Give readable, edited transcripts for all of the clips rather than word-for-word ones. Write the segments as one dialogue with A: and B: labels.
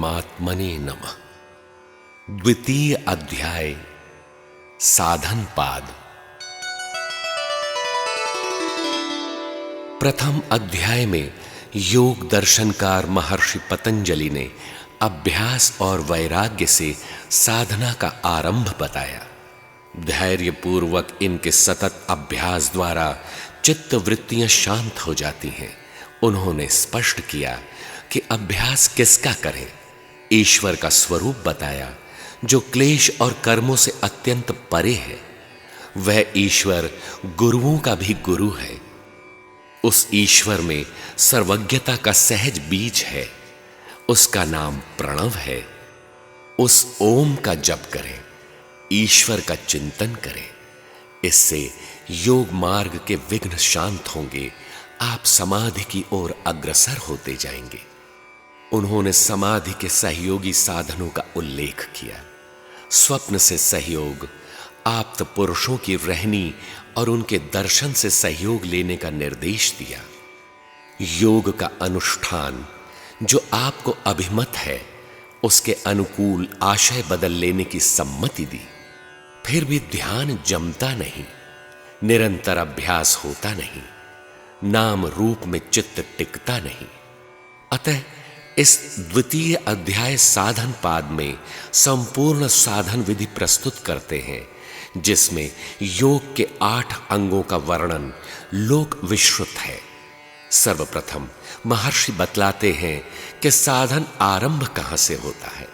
A: परमात्मने नमः। द्वितीय अध्याय साधन पाद। प्रथम अध्याय में योग दर्शनकार महर्षि पतंजलि ने अभ्यास और वैराग्य से साधना का आरंभ बताया। धैर्य पूर्वक इनके सतत अभ्यास द्वारा चित्त वृत्तियां शांत हो जाती हैं। उन्होंने स्पष्ट किया कि अभ्यास किसका करें। ईश्वर का स्वरूप बताया जो क्लेश और कर्मों से अत्यंत परे है। वह ईश्वर गुरुओं का भी गुरु है। उस ईश्वर में सर्वज्ञता का सहज बीज है। उसका नाम प्रणव है। उस ओम का जप करें, ईश्वर का चिंतन करें। इससे योग मार्ग के विघ्न शांत होंगे। आप समाधि की ओर अग्रसर होते जाएंगे। उन्होंने समाधि के सहयोगी साधनों का उल्लेख किया। स्वप्न से सहयोग, आप्त पुरुषों की रहनी और उनके दर्शन से सहयोग लेने का निर्देश दिया। योग का अनुष्ठान जो आपको अभिमत है उसके अनुकूल आशय बदल लेने की सम्मति दी। फिर भी ध्यान जमता नहीं, निरंतर अभ्यास होता नहीं, नाम रूप में चित्त टिकता नहीं। अतः इस द्वितीय अध्याय साधन पाद में संपूर्ण साधन विधि प्रस्तुत करते हैं, जिसमें योग के 8 अंगों का वर्णन लोक विश्रुत है। सर्वप्रथम महर्षि बतलाते हैं कि साधन आरंभ कहां से होता है।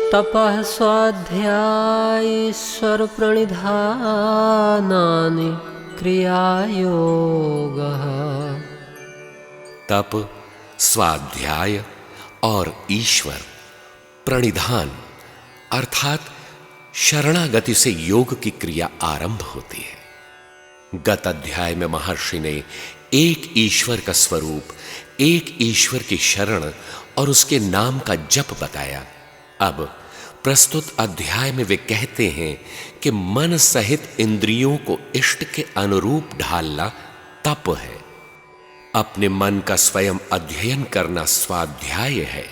B: तपः स्वाध्यायीश्वर प्रणिधानानि क्रियायोगः।
A: तप, स्वाध्याय और ईश्वर प्रणिधान अर्थात शरणागति से योग की क्रिया आरंभ होती है। गत अध्याय में महर्षि ने एक ईश्वर का स्वरूप, एक ईश्वर की शरण और उसके नाम का जप बताया। अब प्रस्तुत अध्याय में वे कहते हैं कि मन सहित इंद्रियों को इष्ट के अनुरूप ढालना तप है। अपने मन का स्वयं अध्ययन करना स्वाध्याय है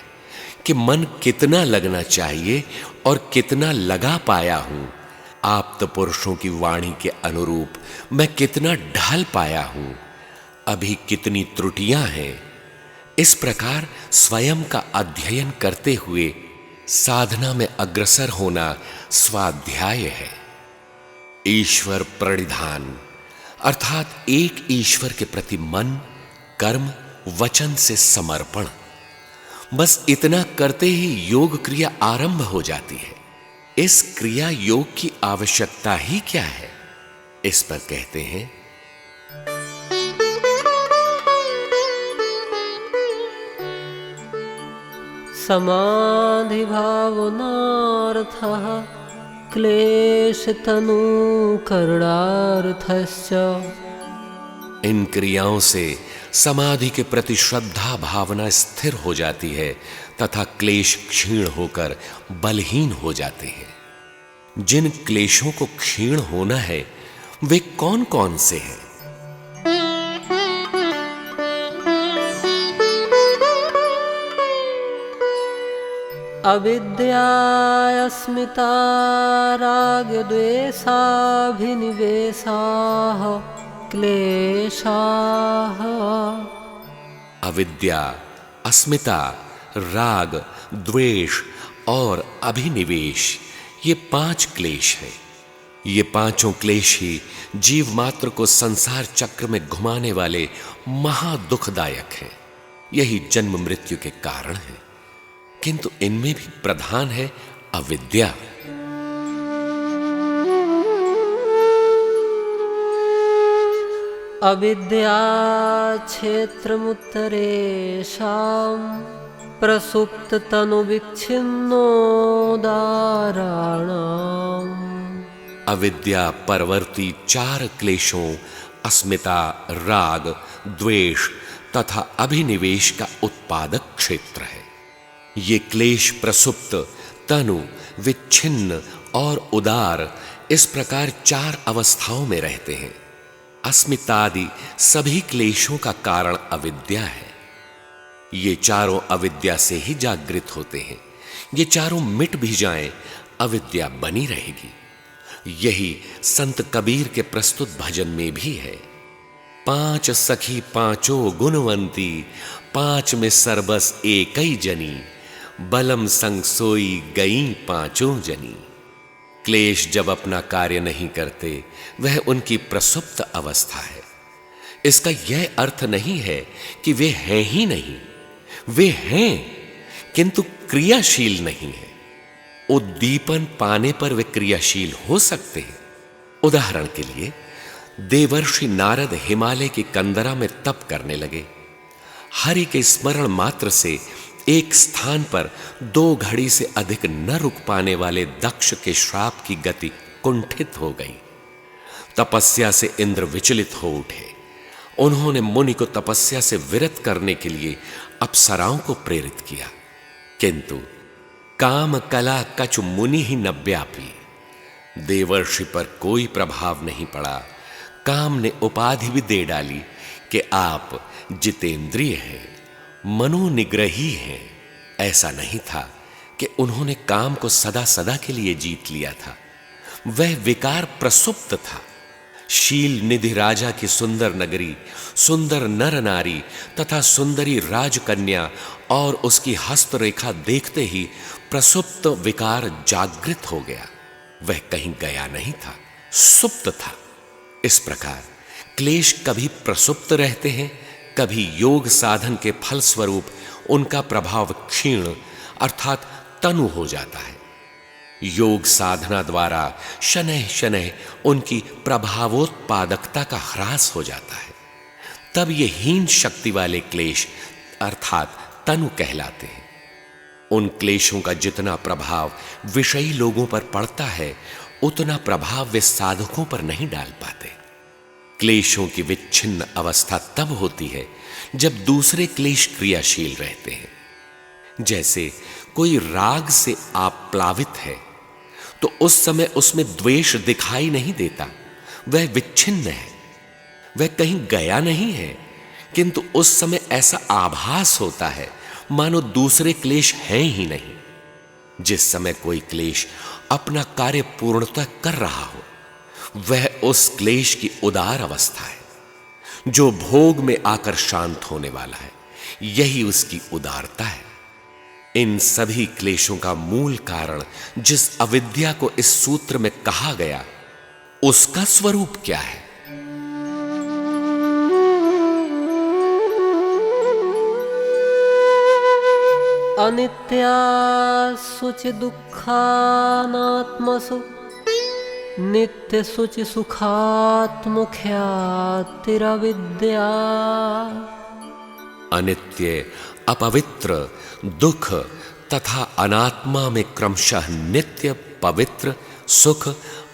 A: कि मन कितना लगना चाहिए और कितना लगा पाया हूं। आप्त पुरुषों की वाणी के अनुरूप मैं कितना ढाल पाया हूं, अभी कितनी त्रुटियां हैं। इस प्रकार स्वयं का अध्ययन करते हुए साधना में अग्रसर होना स्वाध्याय है। ईश्वर प्रणिधान अर्थात एक ईश्वर के प्रति मन, कर्म, वचन से समर्पण। बस इतना करते ही योग क्रिया आरंभ हो जाती है। इस क्रिया योग की आवश्यकता ही क्या है, इस पर कहते हैं
B: समाधि भावनार्थः क्लेश तनु करणार्थश्च।
A: इन क्रियाओं से समाधि के प्रति श्रद्धा भावना स्थिर हो जाती है तथा क्लेश क्षीण होकर बलहीन हो जाते हैं। जिन क्लेशों को क्षीण होना है वे कौन कौन से हैं?
B: अविद्या, अस्मिता, राग, द्वेषाभिनिवेशाः क्लेशाः।
A: अविद्या, अस्मिता, राग, द्वेष और अभिनिवेश ये 5 क्लेश हैं। ये पांचों क्लेश ही जीव मात्र को संसार चक्र में घुमाने वाले महादुखदायक हैं। यही जन्म मृत्यु के कारण है। किंतु इनमें भी प्रधान है अविद्या।
B: अविद्या क्षेत्रमुत्तरेषां प्रसुप्त तनु विच्छिन्नोदाराणाम्।
A: अविद्या परवर्ती 4 क्लेशों अस्मिता, राग, द्वेष तथा अभिनिवेश का उत्पादक क्षेत्र है। ये क्लेश प्रसुप्त, तनु, विच्छिन्न और उदार इस प्रकार 4 अवस्थाओं में रहते हैं। अस्मितादि सभी क्लेशों का कारण अविद्या है। ये चारों अविद्या से ही जागृत होते हैं। ये चारों मिट भी जाएं, अविद्या बनी रहेगी। यही संत कबीर के प्रस्तुत भजन में भी है। 5 सखी पांचों गुणवंती, 5 में सरबस एकई जनी, बलम संग सोई गई पांचों जनी। क्लेश जब अपना कार्य नहीं करते, वह उनकी प्रसुप्त अवस्था है। इसका यह अर्थ नहीं है कि वे हैं ही नहीं, वे हैं किंतु क्रियाशील नहीं है। उद्दीपन पाने पर वे क्रियाशील हो सकते हैं। उदाहरण के लिए देवर्षि नारद हिमालय की कंदरा में तप करने लगे। हरि के स्मरण मात्र से एक स्थान पर 2 घड़ी से अधिक न रुक पाने वाले दक्ष के श्राप की गति कुंठित हो गई। तपस्या से इंद्र विचलित हो उठे। उन्होंने मुनि को तपस्या से विरत करने के लिए अप्सराओं को प्रेरित किया, किंतु काम कला कछु मुनि ही न व्यापी। देवर्षि पर कोई प्रभाव नहीं पड़ा। काम ने उपाधि भी दे डाली कि आप जितेंद्रिय हैं, मनोनिग्रही हैं। ऐसा नहीं था कि उन्होंने काम को सदा सदा के लिए जीत लिया था। वह विकार प्रसुप्त था। शील निधि राजा की सुंदर नगरी, सुंदर नर नारी तथा सुंदरी राजकन्या और उसकी हस्तरेखा देखते ही प्रसुप्त विकार जागृत हो गया। वह कहीं गया नहीं था, सुप्त था। इस प्रकार क्लेश कभी प्रसुप्त रहते हैं, कभी योग साधन के फल स्वरूप उनका प्रभाव क्षीण अर्थात तनु हो जाता है। योग साधना द्वारा शनैः शनैः उनकी प्रभावोत्पादकता का ह्रास हो जाता है। तब ये हीन शक्ति वाले क्लेश अर्थात तनु कहलाते हैं। उन क्लेशों का जितना प्रभाव विषयी लोगों पर पड़ता है, उतना प्रभाव वे साधकों पर नहीं डाल पाते। क्लेशों की विच्छिन्न अवस्था तब होती है जब दूसरे क्लेश क्रियाशील रहते हैं। जैसे कोई राग से आप्लावित है तो उस समय उसमें द्वेष दिखाई नहीं देता, वह विच्छिन्न है, वह कहीं गया नहीं है, किंतु उस समय ऐसा आभास होता है मानो दूसरे क्लेश हैं ही नहीं। जिस समय कोई क्लेश अपना कार्य पूर्णतः कर रहा हो, वह उस क्लेश की उदार अवस्था है जो भोग में आकर शांत होने वाला है। यही उसकी उदारता है। इन सभी क्लेशों का मूल कारण जिस अविद्या को इस सूत्र में कहा गया, उसका स्वरूप क्या है?
B: अनित्या सुचि दुःखानात्मसु नित्य सुचि सुखात्मुख्यातिरविद्या।
A: अनित्य, अपवित्र, दुख तथा अनात्मा में क्रमशः नित्य, पवित्र, सुख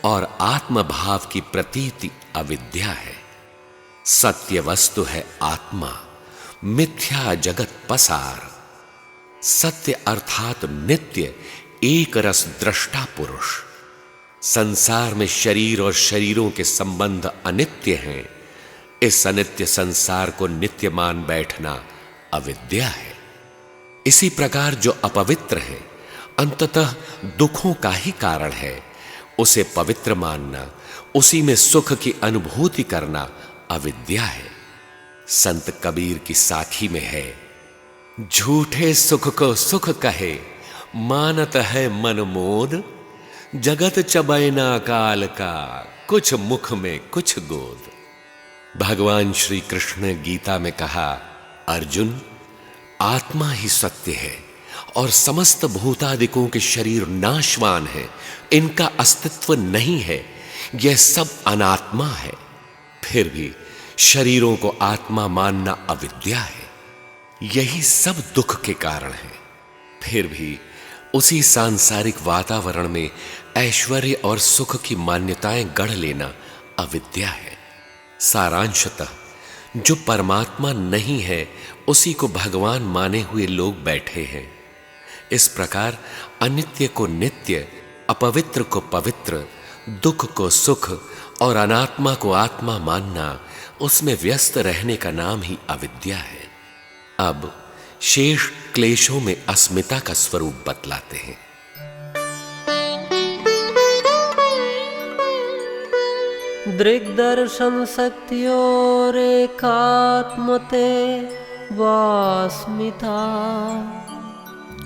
A: और आत्मभाव की प्रतीति अविद्या है। सत्य वस्तु है आत्मा, मिथ्या जगत पसार। सत्य अर्थात नित्य, एक रस दृष्टा पुरुष। संसार में शरीर और शरीरों के संबंध अनित्य हैं। इस अनित्य संसार को नित्य मान बैठना अविद्या है। इसी प्रकार जो अपवित्र है, अंततः दुखों का ही कारण है, उसे पवित्र मानना, उसी में सुख की अनुभूति करना अविद्या है। संत कबीर की साखी में है, झूठे सुख को सुख कहे, मानत है मन मोद, जगत चबैना काल का, कुछ मुख में कुछ गोद। भगवान श्री कृष्ण ने गीता में कहा, अर्जुन, आत्मा ही सत्य है और समस्त भूतादिकों के शरीर नाशवान है, इनका अस्तित्व नहीं है, यह सब अनात्मा है। फिर भी शरीरों को आत्मा मानना अविद्या है। यही सब दुख के कारण है। फिर भी उसी सांसारिक वातावरण में ऐश्वर्य और सुख की मान्यताएं गढ़ लेना अविद्या है। सारांशतः जो परमात्मा नहीं है, उसी को भगवान माने हुए लोग बैठे हैं। इस प्रकार अनित्य को नित्य, अपवित्र को पवित्र, दुख को सुख और अनात्मा को आत्मा मानना, उसमें व्यस्त रहने का नाम ही अविद्या है। अब शेष क्लेशों में अस्मिता का स्वरूप बतलाते हैं।
B: दृग्दर्शन शक्तियों एकात्मते वास्मिता।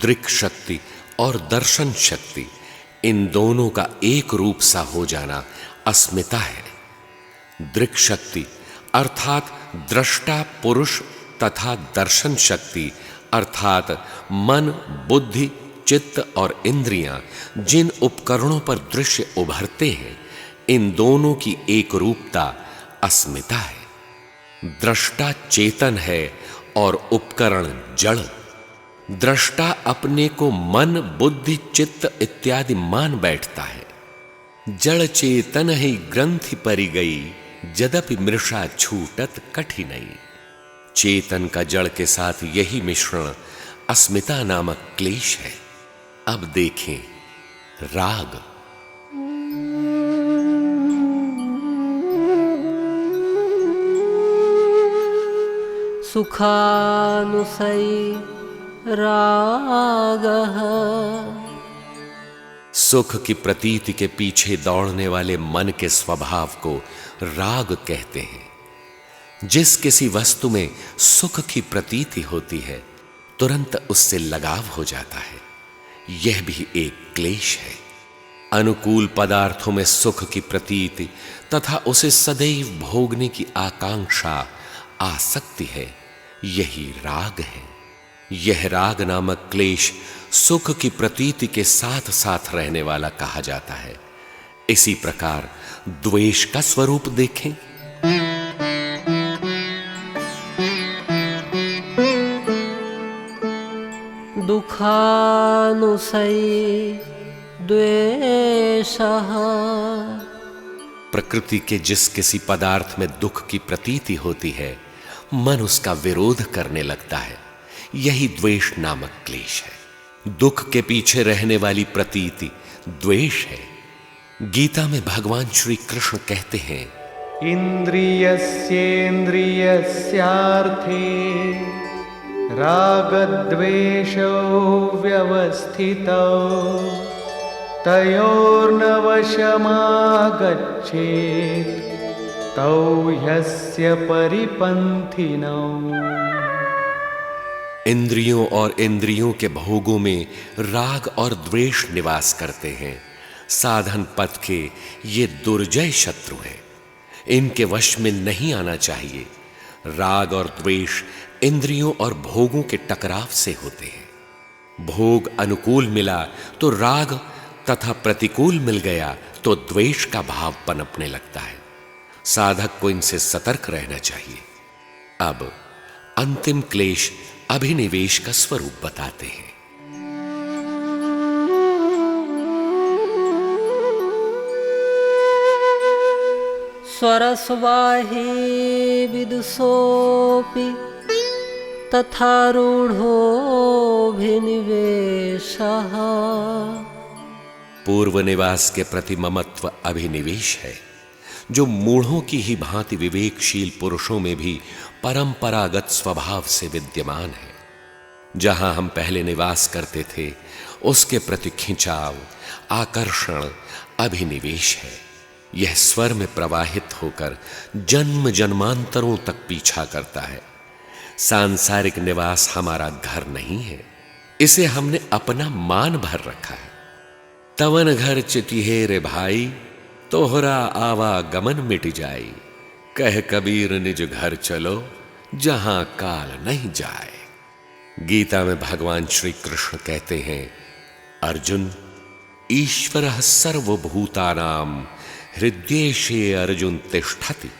A: दृक् शक्ति और दर्शन शक्ति, इन दोनों का एक रूप सा हो जाना अस्मिता है। दृक् शक्ति अर्थात दृष्टा पुरुष तथा दर्शन शक्ति अर्थात मन, बुद्धि, चित्त और इंद्रियां जिन उपकरणों पर दृश्य उभरते हैं, इन दोनों की एक रूपता अस्मिता है। दृष्टा चेतन है और उपकरण जड़। दृष्टा अपने को मन, बुद्धि, चित्त इत्यादि मान बैठता है। जड़ चेतन ही ग्रंथि परि गई, यद्यपि मृषा छूटत कठिनई। चेतन का जड़ के साथ यही मिश्रण अस्मिता नामक क्लेश है। अब देखें राग।
B: सुखानुसयी रागः।
A: सुख की प्रतीति के पीछे दौड़ने वाले मन के स्वभाव को राग कहते हैं। जिस किसी वस्तु में सुख की प्रतीति होती है, तुरंत उससे लगाव हो जाता है। यह भी एक क्लेश है। अनुकूल पदार्थों में सुख की प्रतीति तथा उसे सदैव भोगने की आकांक्षा, आसक्ति है, यही राग है। यह राग नामक क्लेश सुख की प्रतीति के साथ साथ रहने वाला कहा जाता है। इसी प्रकार द्वेष का स्वरूप देखें।
B: दुखानुसयी द्वेषः।
A: प्रकृति के जिस किसी पदार्थ में दुख की प्रतीति होती है, मन उसका विरोध करने लगता है। यही द्वेष नामक क्लेश है। दुख के पीछे रहने वाली प्रतीति द्वेष है। गीता में भगवान श्री कृष्ण कहते हैं,
C: इंद्रियस्येन्द्रियस्यार्थे रागद्वेषौ व्यवस्थितौ तयोर्न वशमागच्छेत् तौ ह्यस्य परिपन्थिनौ।
A: इंद्रियों और इंद्रियों के भोगों में राग और द्वेष निवास करते हैं। साधन पथ के ये दुर्जय शत्रु हैं। इनके वश में नहीं आना चाहिए। राग और द्वेष इंद्रियों और भोगों के टकराव से होते हैं। भोग अनुकूल मिला तो राग तथा प्रतिकूल मिल गया तो द्वेष का भाव पनपने लगता है। साधक को इनसे सतर्क रहना चाहिए। अब अंतिम क्लेश अभिनिवेश का स्वरूप बताते हैं।
B: स्वरस्वाही विदुषोऽपि तथारूढ़ोऽभिनिवेशः।
A: पूर्व निवास के प्रति ममत्व अभिनिवेश है, जो मूढ़ों की ही भांति विवेकशील पुरुषों में भी परंपरागत स्वभाव से विद्यमान है। जहां हम पहले निवास करते थे, उसके प्रति खिंचाव, आकर्षण अभिनिवेश है। यह स्वर में प्रवाहित होकर जन्म जन्मांतरों तक पीछा करता है। सांसारिक निवास हमारा घर नहीं है, इसे हमने अपना मान भर रखा है। तवन घर चितिहे रे भाई, तोहरा आवागमन मिट जाई। कह कबीर निज घर चलो, जहां काल नहीं जाए। गीता में भगवान श्री कृष्ण कहते हैं, अर्जुन ईश्वरः सर्वभूतानां हृदयेशे अर्जुन तिष्ठति।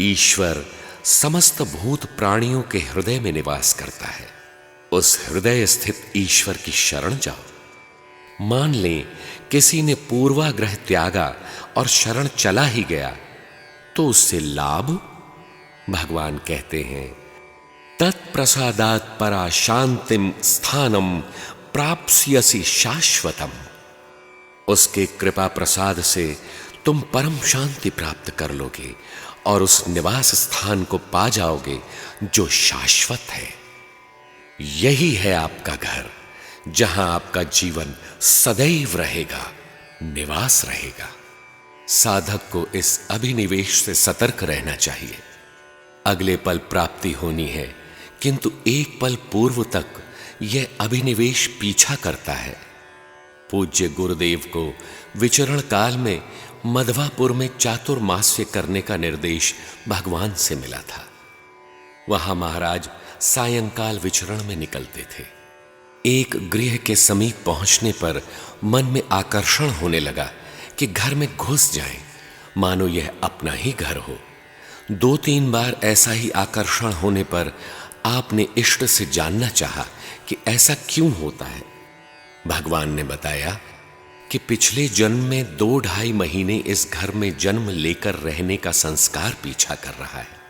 A: ईश्वर समस्त भूत प्राणियों के हृदय में निवास करता है। उस हृदय स्थित ईश्वर की शरण जाओ। मान लें किसी ने पूर्वाग्रह त्यागा और शरण चला ही गया, तो उससे लाभ? भगवान कहते हैं, तत्प्रसादात् परा शांतिम स्थानम प्राप्स्यसि शाश्वतम। उसके कृपा प्रसाद से तुम परम शांति प्राप्त कर लोगे और उस निवास स्थान को पा जाओगे जो शाश्वत है। यही है आपका घर, जहां आपका जीवन सदैव रहेगा, निवास रहेगा। साधक को इस अभिनिवेश से सतर्क रहना चाहिए। अगले पल प्राप्ति होनी है, किंतु एक पल पूर्व तक यह अभिनिवेश पीछा करता है। पूज्य गुरुदेव को विचरण काल में मधवापुर में चातुर्मास्य करने का निर्देश भगवान से मिला था। वहां महाराज सायंकाल विचरण में निकलते थे। एक गृह के समीप पहुंचने पर मन में आकर्षण होने लगा कि घर में घुस जाएं, मानो यह अपना ही घर हो। 2-3 बार ऐसा ही आकर्षण होने पर आपने इष्ट से जानना चाहा कि ऐसा क्यों होता है। भगवान ने बताया कि पिछले जन्म में 2-2.5 महीने इस घर में जन्म लेकर रहने का संस्कार पीछा कर रहा है।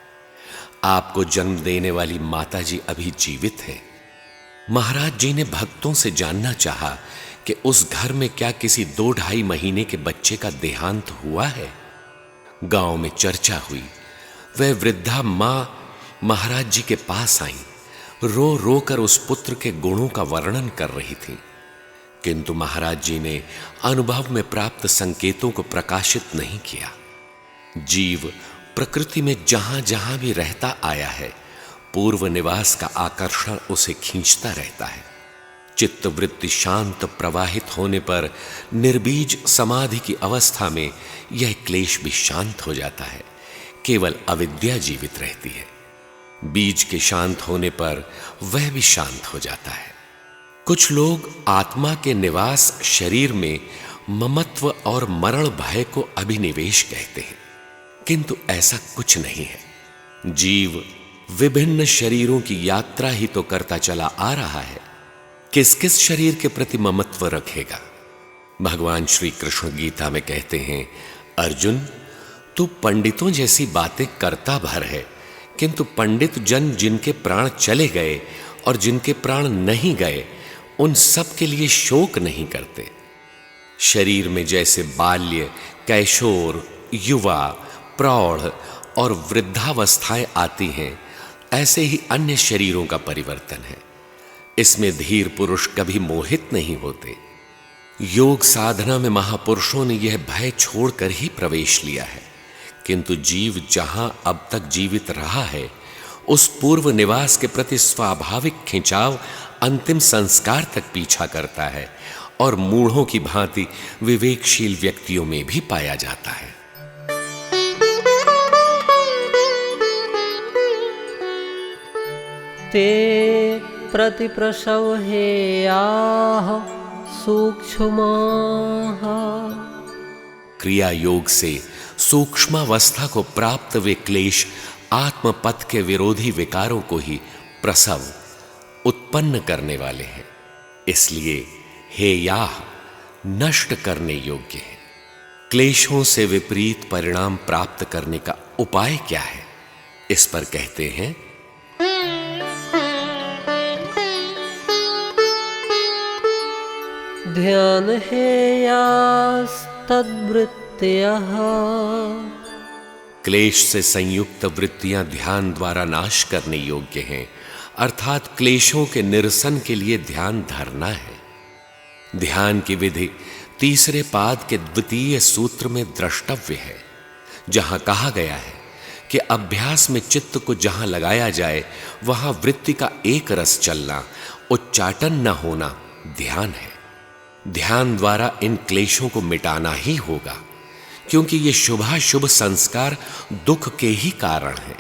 A: आपको जन्म देने वाली माताजी अभी जीवित है। महाराज जी ने भक्तों से जानना चाहा कि उस घर में क्या किसी 2-2.5 महीने के बच्चे का देहांत हुआ है। गांव में चर्चा हुई। वह वृद्धा मां महाराज जी के पास आई, रो रो कर उस पुत्र के गुणों का वर्णन कर रही थी। किंतु महाराज जी ने अनुभव में प्राप्त संकेतों को प्रकाशित नहीं किया। जीव प्रकृति में जहां जहां भी रहता आया है, पूर्व निवास का आकर्षण उसे खींचता रहता है। चित्त वृत्ति शांत प्रवाहित होने पर निर्बीज समाधि की अवस्था में यह क्लेश भी शांत हो जाता है। केवल अविद्या जीवित रहती है। बीज के शांत होने पर वह भी शांत हो जाता है। कुछ लोग आत्मा के निवास शरीर में ममत्व और मरण भय को अभिनिवेश कहते हैं, किंतु ऐसा कुछ नहीं है। जीव विभिन्न शरीरों की यात्रा ही तो करता चला आ रहा है। किस किस शरीर के प्रति ममत्व रखेगा। भगवान श्री कृष्ण गीता में कहते हैं, अर्जुन तू पंडितों जैसी बातें करता भर है, किंतु पंडित जन जिनके प्राण चले गए और जिनके प्राण नहीं गए, उन सब के लिए शोक नहीं करते। शरीर में जैसे बाल्य, कैशोर, युवा, प्रौढ़ और वृद्धावस्थाएं आती हैं, ऐसे ही अन्य शरीरों का परिवर्तन है। इसमें धीर पुरुष कभी मोहित नहीं होते। योग साधना में महापुरुषों ने यह भय छोड़कर ही प्रवेश लिया है। किंतु जीव जहां अब तक जीवित रहा है, उस पूर्व निवास के प्रति स्वाभाविक खिंचाव अंतिम संस्कार तक पीछा करता है और मूढ़ों की भांति विवेकशील व्यक्तियों में भी पाया जाता है।
B: ते प्रतिप्रसव हेयाः सूक्ष्माः।
A: क्रिया योग से सूक्ष्मावस्था को प्राप्त वे क्लेश आत्मपथ के विरोधी विकारों को ही प्रसव उत्पन्न करने वाले हैं। इसलिए हेयाः नष्ट करने योग्य है। क्लेशों से विपरीत परिणाम प्राप्त करने का उपाय क्या है, इस पर कहते हैं,
B: ध्यान हेयास्तद्वृत्तयः।
A: क्लेश से संयुक्त वृत्तियां ध्यान द्वारा नाश करने योग्य हैं, अर्थात क्लेशों के निरसन के लिए ध्यान धरना है। ध्यान की विधि तीसरे पाद के द्वितीय सूत्र में द्रष्टव्य है, जहां कहा गया है कि अभ्यास में चित्त को जहां लगाया जाए वहां वृत्ति का एक रस चलना, उच्चाटन न होना ध्यान है। ध्यान द्वारा इन क्लेशों को मिटाना ही होगा, क्योंकि ये शुभाशुभ संस्कार दुख के ही कारण है।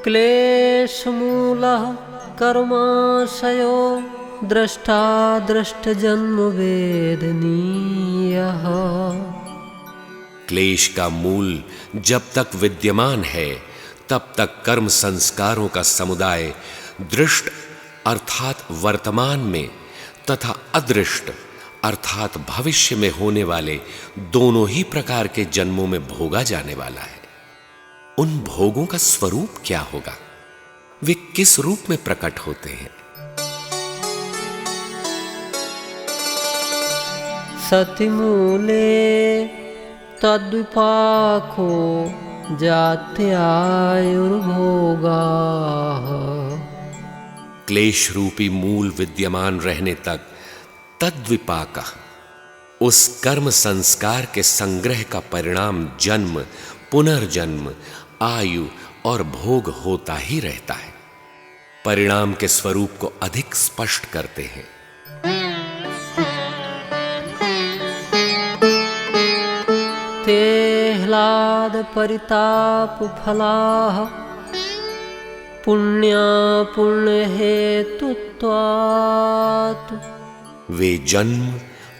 B: क्लेशमूलः कर्माशयो द्रष्टा दृष्टजन्म वेदनीयः।
A: क्लेश का मूल जब तक विद्यमान है, तब तक कर्म संस्कारों का समुदाय दृष्ट अर्थात वर्तमान में तथा अदृष्ट अर्थात भविष्य में होने वाले दोनों ही प्रकार के जन्मों में भोगा जाने वाला है। उन भोगों का स्वरूप क्या होगा? वे किस रूप में प्रकट होते हैं?
B: सतिमूले तद्विपाको जात्यायुर्भोगाः।
A: क्लेश रूपी मूल विद्यमान रहने तक तद्विपाकः, उस कर्म संस्कार के संग्रह का परिणाम जन्म, पुनर्जन्म, आयु और भोग होता ही रहता है, परिणाम के स्वरूप को अधिक स्पष्ट करते हैं।
B: ते ह्लाद परिताप फलाः पुण्या पुण्य हेतुत्वात्।
A: वे जन्म,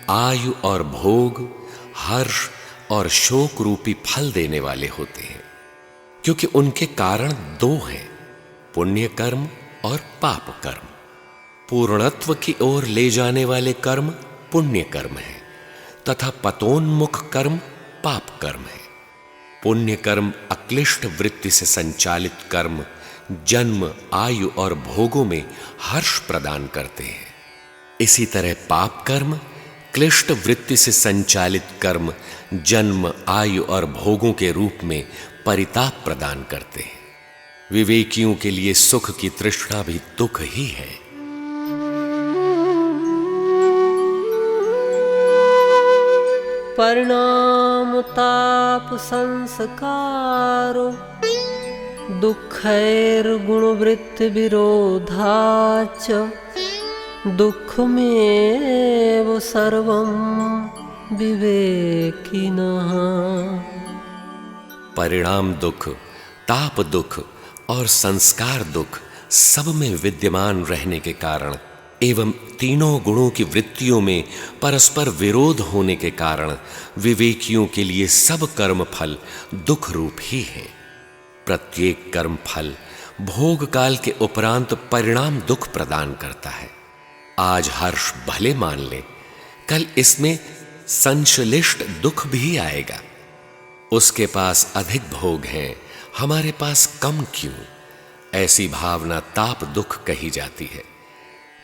A: आयु और भोग, हर्ष और शोक रूपी फल देने वाले होते हैं, क्योंकि उनके कारण दो हैं, पुण्य कर्म और पाप कर्म। पूर्णत्व की ओर ले जाने वाले कर्म पुण्य कर्म है तथा पतोन्मुख कर्म पाप कर्म है। पुण्य कर्म अक्लिष्ट वृत्ति से संचालित कर्म जन्म, आयु और भोगों में हर्ष प्रदान करते हैं। इसी तरह पाप कर्म क्लिष्ट वृत्ति से संचालित कर्म जन्म, आयु और भोगों के रूप में परिताप प्रदान करते हैं। विवेकियों के लिए सुख की तृष्णा भी दुख ही है।
B: परिणाम ताप संस्कारो दुःखैर्गुणवृत्ति विरोधाच्च दुःखमेव सर्वं विवेकिनः।
A: परिणाम दुख, ताप दुख और संस्कार दुख सब में विद्यमान रहने के कारण एवं तीनों गुणों की वृत्तियों में परस्पर विरोध होने के कारण विवेकियों के लिए सब कर्म फल दुख रूप ही है। प्रत्येक कर्म फल भोग काल के उपरांत परिणाम दुख प्रदान करता है। आज हर्ष भले मान ले, कल इसमें संश्लिष्ट दुख भी आएगा। उसके पास अधिक भोग हैं, हमारे पास कम क्यों? ऐसी भावना ताप दुख कही जाती है।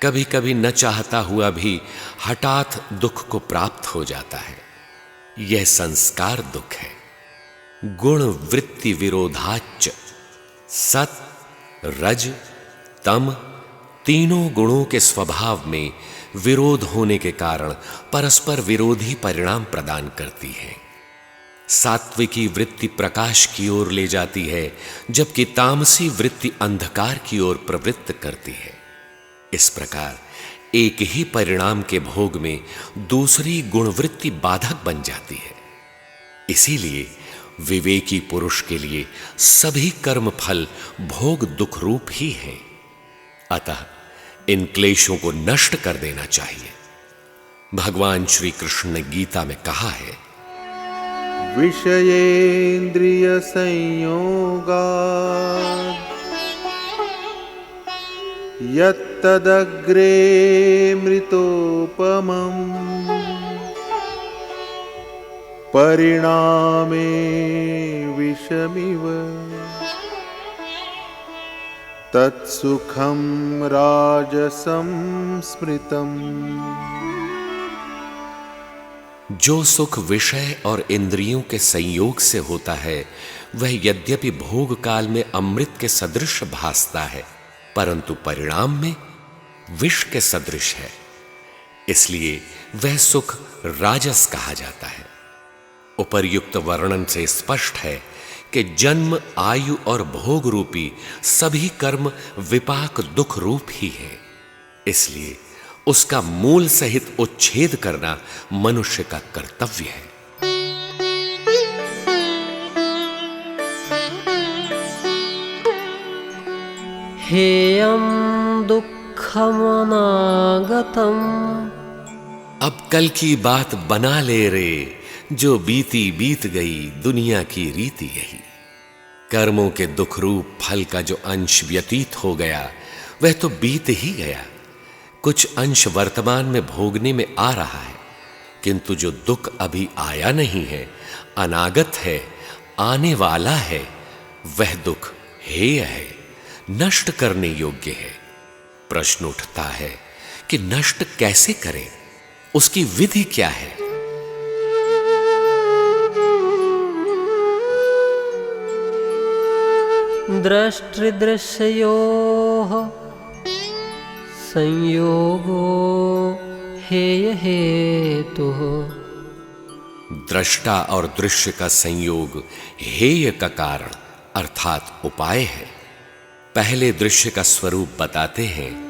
A: कभी कभी न चाहता हुआ भी हठात दुख को प्राप्त हो जाता है, यह संस्कार दुख है। गुण वृत्ति विरोधाच्च, सत, रज, तम तीनों गुणों के स्वभाव में विरोध होने के कारण परस्पर विरोधी परिणाम प्रदान करती है। सात्विकी वृत्ति प्रकाश की ओर ले जाती है, जबकि तामसी वृत्ति अंधकार की ओर प्रवृत्त करती है। इस प्रकार एक ही परिणाम के भोग में दूसरी गुणवृत्ति बाधक बन जाती है। इसीलिए विवेकी पुरुष के लिए सभी कर्म फल भोग दुख रूप ही हैं। अतः इन क्लेशों को नष्ट कर देना चाहिए। भगवान श्री कृष्ण ने गीता में कहा है,
C: विषयेन्द्रिय संयोगात् यत्तदग्रे मृतोपमम् परिणामे विषमिव तत्सुखं राजसं स्मृतम्।
A: जो सुख विषय और इंद्रियों के संयोग से होता है, वह यद्यपि भोग काल में अमृत के सदृश भासता है, परंतु परिणाम में विष के सदृश है। इसलिए वह सुख राजस कहा जाता है। उपर्युक्त वर्णन से स्पष्ट है कि जन्म, आयु और भोग रूपी सभी कर्म विपाक दुख रूप ही है। इसलिए उसका मूल सहित उच्छेद करना मनुष्य का कर्तव्य है।
B: हेयं दुःखमनागतम्।
A: अब कल की बात बना ले रे, जो बीती बीत गई, दुनिया की रीति यही। कर्मों के दुख रूप फल का जो अंश व्यतीत हो गया, वह तो बीत ही गया। कुछ अंश वर्तमान में भोगने में आ रहा है, किंतु जो दुख अभी आया नहीं है, अनागत है, आने वाला है, वह दुख हेय है। नष्ट करने योग्य है। प्रश्न उठता है कि नष्ट कैसे करें, उसकी विधि क्या है?
B: दृष्टृदृश्ययोः संयोगो हेय हेतुः।
A: दृष्टा और दृश्य का संयोग हेय का कारण अर्थात उपाय है। पहले दृश्य का स्वरूप बताते हैं।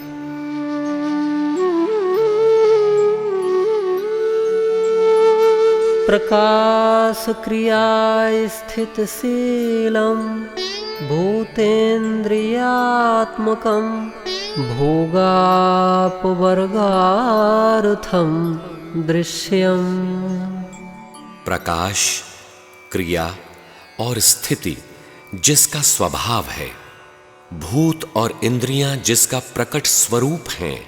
B: प्रकाश क्रिया स्थितशीलम् भूतेन्द्रियात्मकं भोगापवर्गार्थं दृश्यम्।
A: प्रकाश, क्रिया और स्थिति जिसका स्वभाव है, भूत और इंद्रियां जिसका प्रकट स्वरूप हैं,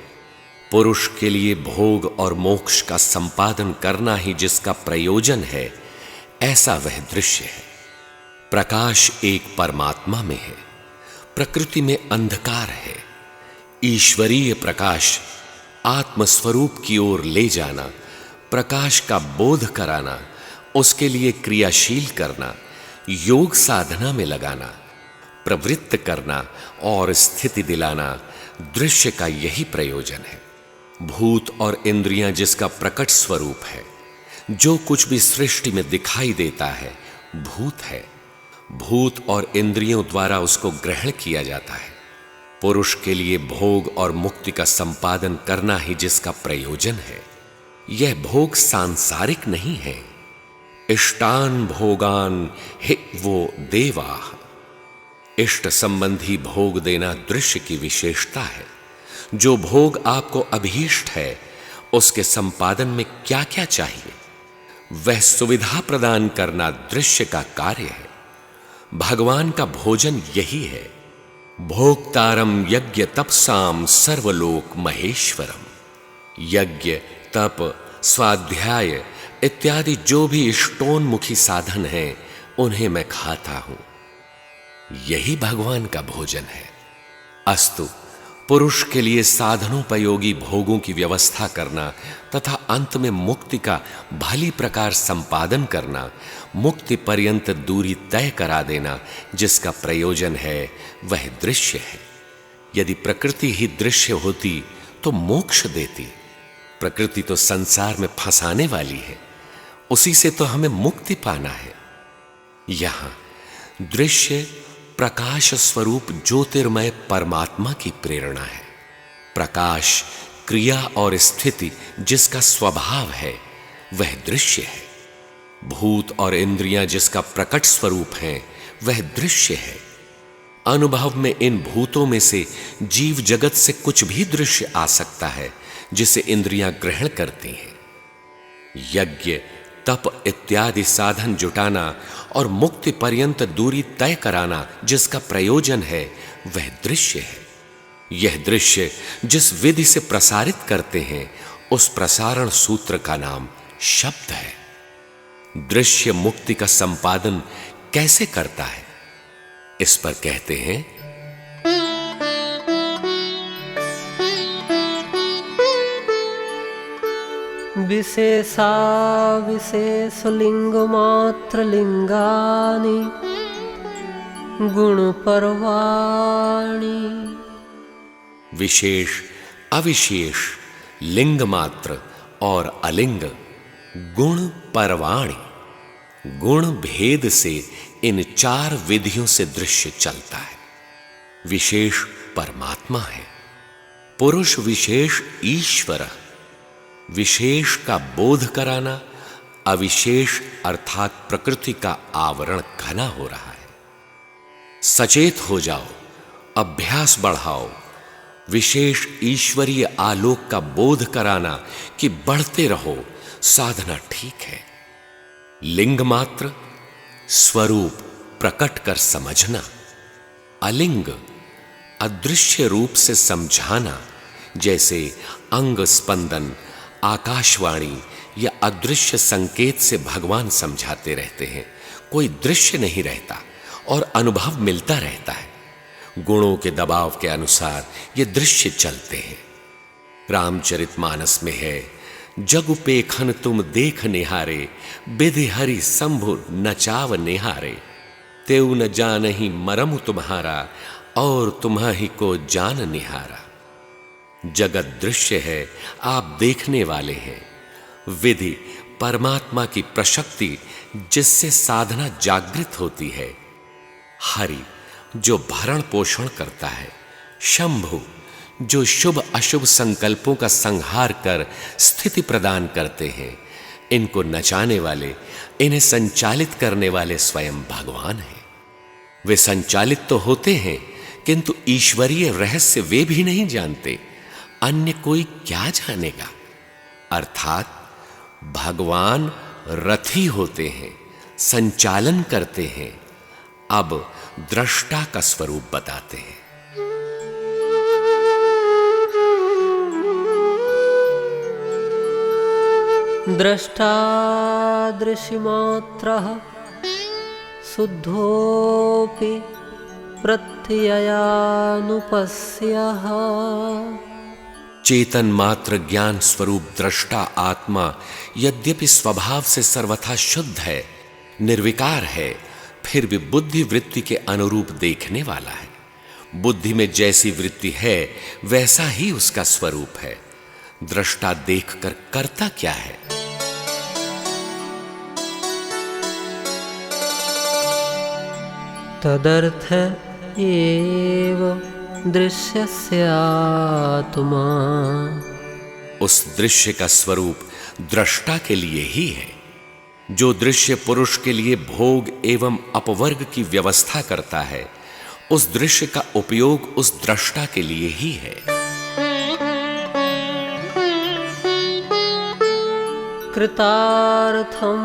A: पुरुष के लिए भोग और मोक्ष का संपादन करना ही जिसका प्रयोजन है, ऐसा वह दृश्य है। प्रकाश एक परमात्मा में है, प्रकृति में अंधकार है। ईश्वरीय प्रकाश आत्मस्वरूप की ओर ले जाना, प्रकाश का बोध कराना, उसके लिए क्रियाशील करना, योग साधना में लगाना, प्रवृत्त करना और स्थिति दिलाना दृश्य का यही प्रयोजन है। भूत और इंद्रियां जिसका प्रकट स्वरूप है, जो कुछ भी सृष्टि में दिखाई देता है भूत है। भूत और इंद्रियों द्वारा उसको ग्रहण किया जाता है। पुरुष के लिए भोग और मुक्ति का संपादन करना ही जिसका प्रयोजन है। यह भोग सांसारिक नहीं है। इष्टान भोगान हि वो देवाः। इष्ट संबंधी भोग देना दृश्य की विशेषता है। जो भोग आपको अभीष्ट है, उसके संपादन में क्या क्या चाहिए, वह सुविधा प्रदान करना दृश्य का कार्य है। भगवान का भोजन यही है। भोक्तारम यज्ञ तपसाम सर्वलोक महेश्वरम। यज्ञ, तप, स्वाध्याय इत्यादि जो भी इष्टोन्मुखी साधन हैं, उन्हें मैं खाता हूं। यही भगवान का भोजन है। अस्तु, पुरुष के लिए साधनोपयोगी भोगों की व्यवस्था करना तथा अंत में मुक्ति का भली प्रकार संपादन करना, मुक्ति पर्यंत दूरी तय करा देना जिसका प्रयोजन है, वह दृश्य है। यदि प्रकृति ही दृश्य होती तो मोक्ष देती। प्रकृति तो संसार में फंसाने वाली है, उसी से तो हमें मुक्ति पाना है। यहां दृश्य प्रकाश स्वरूप ज्योतिर्मय परमात्मा की प्रेरणा है। प्रकाश, क्रिया और स्थिति जिसका स्वभाव है, वह दृश्य है। भूत और इंद्रियां जिसका प्रकट स्वरूप है, वह दृश्य है। अनुभव में इन भूतों में से जीव जगत से कुछ भी दृश्य आ सकता है जिसे इंद्रियां ग्रहण करती हैं। यज्ञ, तप इत्यादि साधन जुटाना और मुक्ति पर्यंत दूरी तय कराना जिसका प्रयोजन है, वह दृश्य है। यह दृश्य जिस विधि से प्रसारित करते हैं, उस प्रसारण सूत्र का नाम शब्द है। दृश्य मुक्ति का संपादन कैसे करता है, इस पर कहते हैं।
B: विशेषा विशेषलिंग मात्र लिंगानि गुण परवाणी।
A: विशेष, अविशेष, लिंग मात्र और अलिंग गुण परवाणी। गुण भेद से इन चार विधियों से दृश्य चलता है। विशेष परमात्मा है, पुरुष विशेष ईश्वर। विशेष का बोध कराना, अविशेष अर्थात प्रकृति का आवरण घना हो रहा है। सचेत हो जाओ, अभ्यास बढ़ाओ। विशेष ईश्वरीय आलोक का बोध कराना कि बढ़ते रहो, साधना ठीक है। लिंग मात्र, स्वरूप प्रकट कर समझना। अलिंग, अदृश्य रूप से समझाना, जैसे अंग स्पंदन, आकाशवाणी या अदृश्य संकेत से भगवान समझाते रहते हैं। कोई दृश्य नहीं रहता और अनुभव मिलता रहता है। गुणों के दबाव के अनुसार ये दृश्य चलते हैं। रामचरितमानस में है, जगु पेखन तुम देख निहारे, बिधि हरि शंभु नचाव निहारे, तेउ न जानहि मरमु तुम्हारा, और तुम्हाहि को जान निहारा। जगत दृश्य है, आप देखने वाले हैं। विधि परमात्मा की प्रशक्ति जिससे साधना जागृत होती है। हरि जो भरण पोषण करता है। शंभु जो शुभ अशुभ संकल्पों का संहार कर स्थिति प्रदान करते हैं। इनको नचाने वाले, इन्हें संचालित करने वाले स्वयं भगवान हैं। वे संचालित तो होते हैं, किंतु ईश्वरीय रहस्य वे भी नहीं जानते। अन्य कोई क्या जानेगा। अर्थात भगवान रथी होते हैं, संचालन करते हैं। अब दृष्टा का स्वरूप बताते हैं।
B: द्रष्टा दृशिमात्रः शुद्धोऽपि प्रत्ययानुपस्यः।
A: चेतन मात्र ज्ञान स्वरूप दृष्टा आत्मा यद्यपि स्वभाव से सर्वथा शुद्ध है, निर्विकार है, फिर भी बुद्धि वृत्ति के अनुरूप देखने वाला है। बुद्धि में जैसी वृत्ति है वैसा ही उसका स्वरूप है। दृष्टा देखकर करता क्या है?
B: तदर्थ एव दृश्यस्य आत्मा।
A: उस दृश्य का स्वरूप दृष्टा के लिए ही है। जो दृश्य पुरुष के लिए भोग एवं अपवर्ग की व्यवस्था करता है, उस दृश्य का उपयोग उस दृष्टा के लिए ही है।
B: कृतार्थं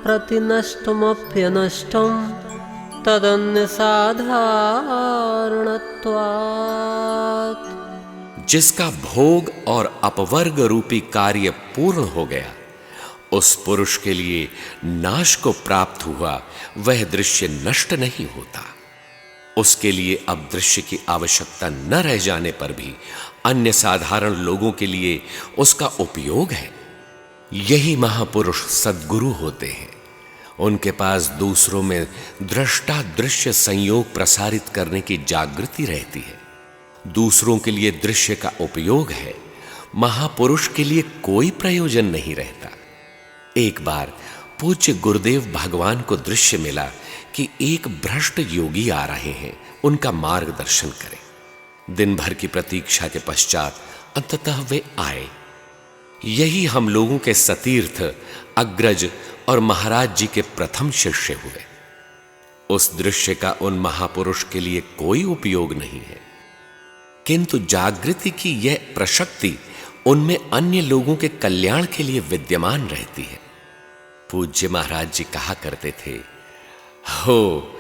B: प्रतिनष्टमप्यनष्टं तदन्य साधारणत्वात्।
A: जिसका भोग और अपवर्ग रूपी कार्य पूर्ण हो गया, उस पुरुष के लिए नाश को प्राप्त हुआ वह दृश्य नष्ट नहीं होता। उसके लिए अब दृश्य की आवश्यकता न रह जाने पर भी अन्य साधारण लोगों के लिए उसका उपयोग है। यही महापुरुष सद्गुरु होते हैं। उनके पास दूसरों में दृष्टा दृश्य संयोग प्रसारित करने की जागृति रहती है। दूसरों के लिए दृश्य का उपयोग है, महापुरुष के लिए कोई प्रयोजन नहीं रहता। एक बार पूज्य गुरुदेव भगवान को दृश्य मिला कि एक भ्रष्ट योगी आ रहे हैं, उनका मार्गदर्शन करें। दिन भर की प्रतीक्षा के पश्चात अंततः वे आए। यही हम लोगों के सतीर्थ अग्रज और महाराज जी के प्रथम शिष्य हुए। उस दृश्य का उन महापुरुष के लिए कोई उपयोग नहीं है, किंतु जागृति की यह प्रशक्ति उनमें अन्य लोगों के कल्याण के लिए विद्यमान रहती है। पूज्य महाराज जी कहा करते थे, हो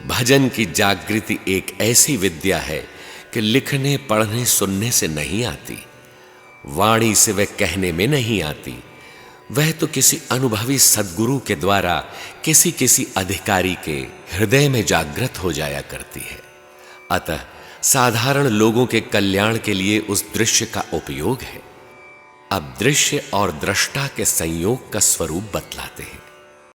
A: भजन की जागृति एक ऐसी विद्या है कि लिखने पढ़ने सुनने से नहीं आती, वाणी से वह कहने में नहीं आती। वह तो किसी अनुभवी सद्गुरु के द्वारा किसी किसी अधिकारी के हृदय में जागृत हो जाया करती है। अतः साधारण लोगों के कल्याण के लिए उस दृश्य का उपयोग है। अब दृश्य और दृष्टा के संयोग का स्वरूप बतलाते हैं।